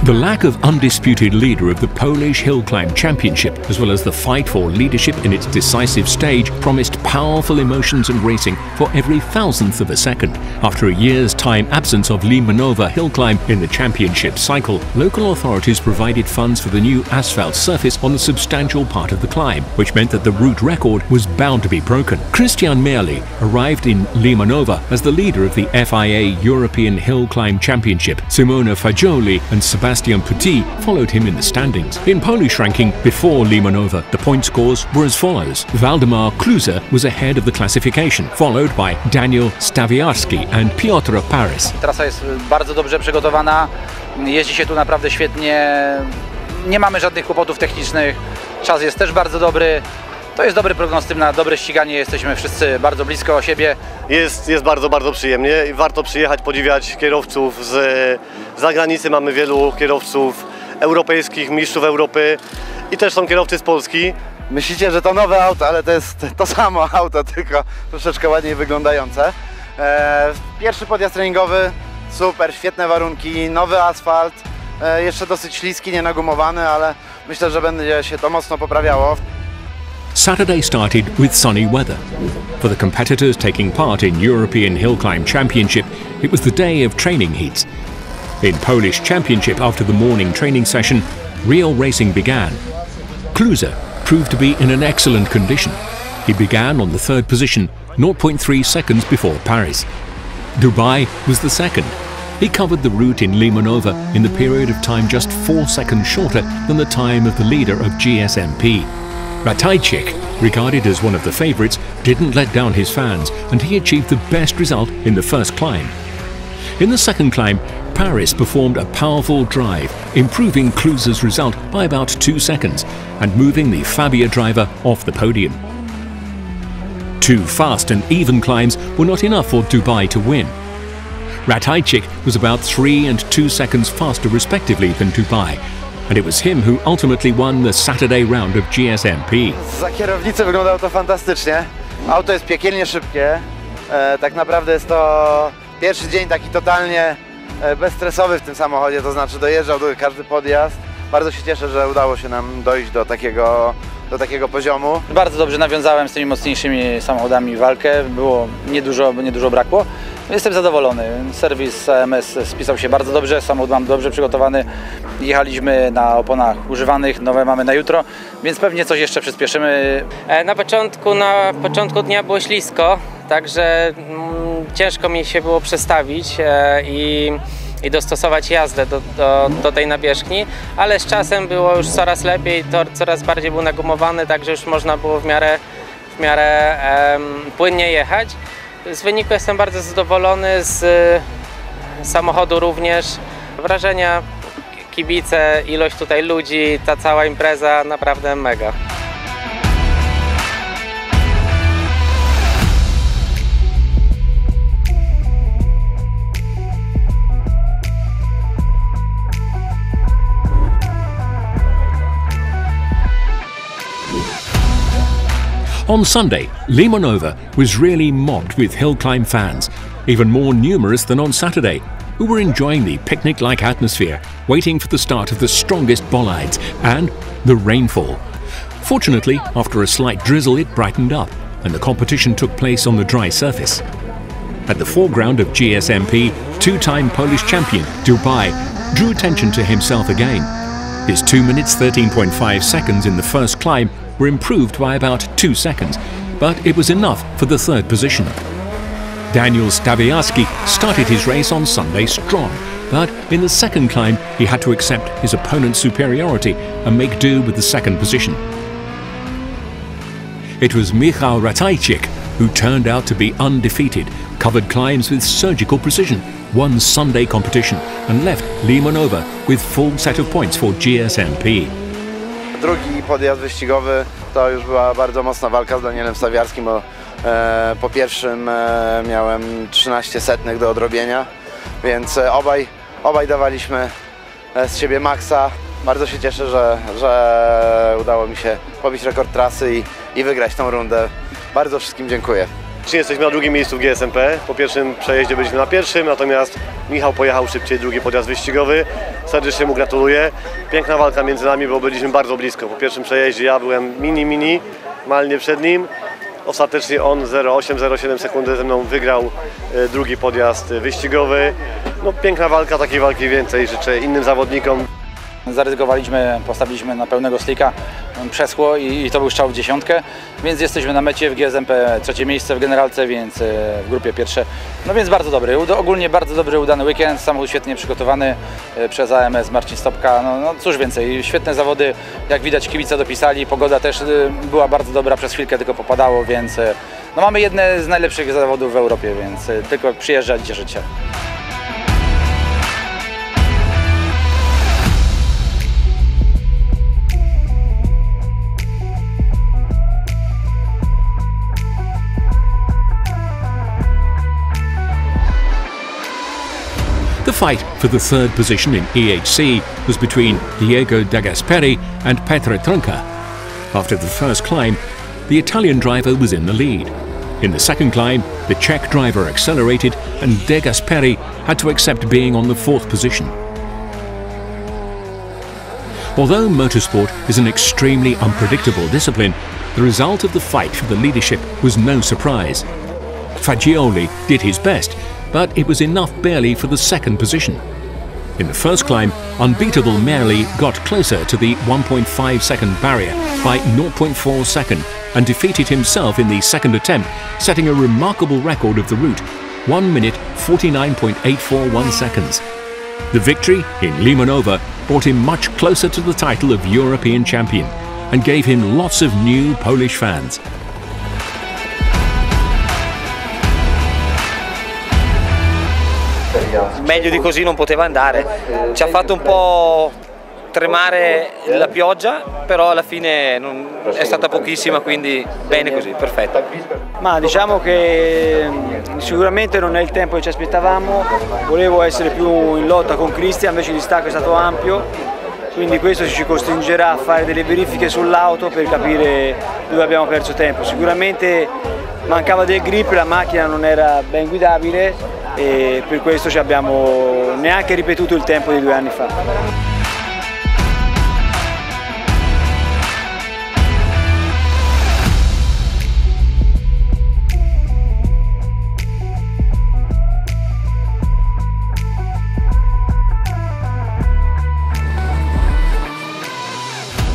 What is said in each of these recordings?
The lack of undisputed leader of the Polish Hill Climb Championship, as well as the fight for leadership in its decisive stage, promised powerful emotions and racing for every thousandth of a second. After a year's time absence of Limanova Hill Climb in the championship cycle, local authorities provided funds for the new asphalt surface on a substantial part of the climb, which meant that the route record was bound to be broken. Christian Merli arrived in Limanova as the leader of the FIA European Hill Climb Championship. Simona Fagioli and Sebastian Petit followed him in the standings. In Polish ranking before Limanova, the point scores were as follows. Waldemar Kluser was ahead of the classification, followed by Daniel Stawiarski and Piotr Paris. Trasa jest bardzo dobrze przygotowana, jeździ się tu naprawdę świetnie, nie mamy żadnych kłopotów technicznych, czas jest też bardzo dobry. To jest dobry prognostyk na dobre ściganie, jesteśmy wszyscy bardzo blisko siebie. Jest bardzo, bardzo przyjemnie i warto przyjechać, podziwiać kierowców z zagranicy. Mamy wielu kierowców europejskich, mistrzów Europy i też są kierowcy z Polski. Myślicie, że to nowe auto, ale to jest to samo auto, tylko troszeczkę ładniej wyglądające. Pierwszy podjazd treningowy, super, świetne warunki, nowy asfalt, jeszcze dosyć śliski, nienagumowany, ale myślę, że będzie się to mocno poprawiało. Saturday started with sunny weather. For the competitors taking part in European Hill Climb Championship, it was the day of training heats. In Polish Championship, after the morning training session, real racing began. Kluser proved to be in an excellent condition. He began on the third position, 0.3 seconds before Paris. Dubai was the second. He covered the route in Limanova in the period of time just 4 seconds shorter than the time of the leader of GSMP. Ratajczyk, regarded as one of the favourites, didn't let down his fans, and he achieved the best result in the first climb. In the second climb, Paris performed a powerful drive, improving Kluser's result by about 2 seconds and moving the Fabia driver off the podium. 2 fast and even climbs were not enough for Dubai to win. Ratajczyk was about 3 and 2 seconds faster respectively than Dubai, and it was him who ultimately won the Saturday round of GSMP. Za kierownicy wyglądało to fantastycznie. Auto jest piekielnie szybkie. Tak naprawdę jest to pierwszy dzień taki totalnie bezstresowy w tym samochodzie, to znaczy dojeżdżał do każdy podjazd. Bardzo się cieszę, że udało się nam dojść do takiego poziomu. Bardzo dobrze nawiązałem z tymi mocniejszymi samochodami walkę, było niedużo brakło. Jestem zadowolony, serwis AMS spisał się bardzo dobrze, samochód mam dobrze przygotowany. Jechaliśmy na oponach używanych, nowe mamy na jutro, więc pewnie coś jeszcze przyspieszymy. Na początku dnia było ślisko, także ciężko mi się było przestawić i dostosować jazdę do tej nawierzchni, ale z czasem było już coraz lepiej, tor coraz bardziej był nagumowany, także już można było w miarę płynnie jechać. Z wyniku jestem bardzo zadowolony, z samochodu również. Wrażenia, kibice, ilość tutaj ludzi, ta cała impreza naprawdę mega. On Sunday, Limanova was really mobbed with hill climb fans, even more numerous than on Saturday, who were enjoying the picnic-like atmosphere, waiting for the start of the strongest bolides and the rainfall. Fortunately, after a slight drizzle, it brightened up, and the competition took place on the dry surface. At the foreground of GSMP, two-time Polish champion Dubai drew attention to himself again. His 2 minutes 13.5 seconds in the first climb were improved by about 2 seconds, but it was enough for the third position. Daniel Stawiarski started his race on Sunday strong, but in the second climb he had to accept his opponent's superiority and make do with the second position. It was Michał Ratajczyk who turned out to be undefeated, covered climbs with surgical precision, won Sunday competition and left Limanova with full set of points for GSMP. Drugi podjazd wyścigowy to już była bardzo mocna walka z Danielem Stawiarskim, bo po pierwszym miałem 13 setnych do odrobienia, więc obaj dawaliśmy z siebie maksa. Bardzo się cieszę, że udało mi się pobić rekord trasy i wygrać tą rundę. Bardzo wszystkim dziękuję. Jesteśmy na drugim miejscu w GSMP. Po pierwszym przejeździe byliśmy na pierwszym, natomiast Michał pojechał szybciej drugi podjazd wyścigowy. Serdecznie mu gratuluję. Piękna walka między nami, bo byliśmy bardzo blisko. Po pierwszym przejeździe ja byłem minimalnie przed nim. Ostatecznie on 0,8-0,7 sekundy ze mną wygrał drugi podjazd wyścigowy. No, piękna walka, takiej walki więcej życzę innym zawodnikom. Zaryzykowaliśmy, postawiliśmy na pełnego slicka, przeschło i to był strzał w dziesiątkę, więc jesteśmy na mecie w GSMP, trzecie miejsce w generalce, więc w grupie pierwsze. No więc bardzo dobry, ogólnie bardzo dobry, udany weekend, samochód świetnie przygotowany przez AMS Marcin Stopka, no cóż więcej, świetne zawody, jak widać kibice dopisali, pogoda też była bardzo dobra, przez chwilkę tylko popadało, więc no mamy jedne z najlepszych zawodów w Europie, więc tylko przyjeżdżać i cieszyć się. The fight for the third position in EHC was between Diego De Gasperi and Petr Trnka. After the first climb, the Italian driver was in the lead. In the second climb, the Czech driver accelerated and De Gasperi had to accept being on the fourth position. Although motorsport is an extremely unpredictable discipline, the result of the fight for the leadership was no surprise. Fagioli did his best, but it was enough barely for the second position. In the first climb, Unbeatable Merli got closer to the 1.5 second barrier by 0.4 second and defeated himself in the second attempt, setting a remarkable record of the route, 1 minute 49.841 seconds. The victory in Limanova brought him much closer to the title of European champion and gave him lots of new Polish fans. Meglio di così non poteva andare, ci ha fatto un po' tremare la pioggia, però alla fine è stata pochissima, quindi bene così, perfetto. Ma diciamo che sicuramente non è il tempo che ci aspettavamo, volevo essere più in lotta con Cristian, invece il distacco è stato ampio, quindi questo ci costringerà a fare delle verifiche sull'auto per capire dove abbiamo perso tempo. Sicuramente mancava del grip, la macchina non era ben guidabile e per questo ci abbiamo neanche ripetuto il tempo di 2 anni fa.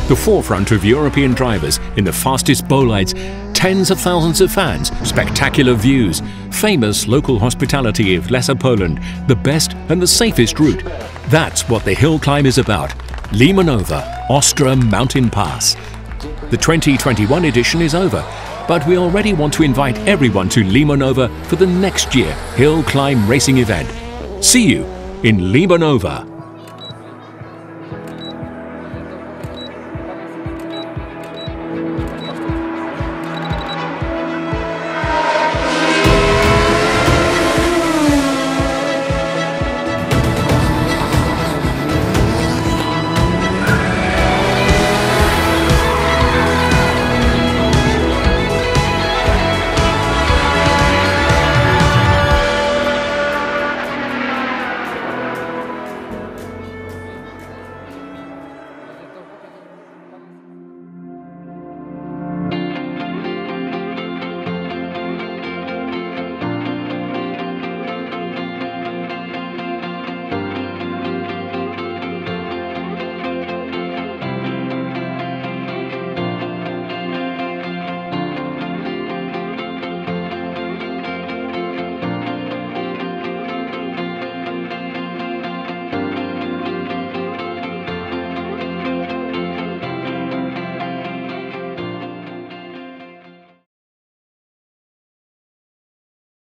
The forefront of European drivers in the fastest bolides, tens of thousands of fans, spectacular views, famous local hospitality of Lesser Poland, the best and the safest route. That's what the hill climb is about. Limanova, Ostra Mountain Pass. The 2021 edition is over, but we already want to invite everyone to Limanova for the next year hill climb racing event. See you in Limanova.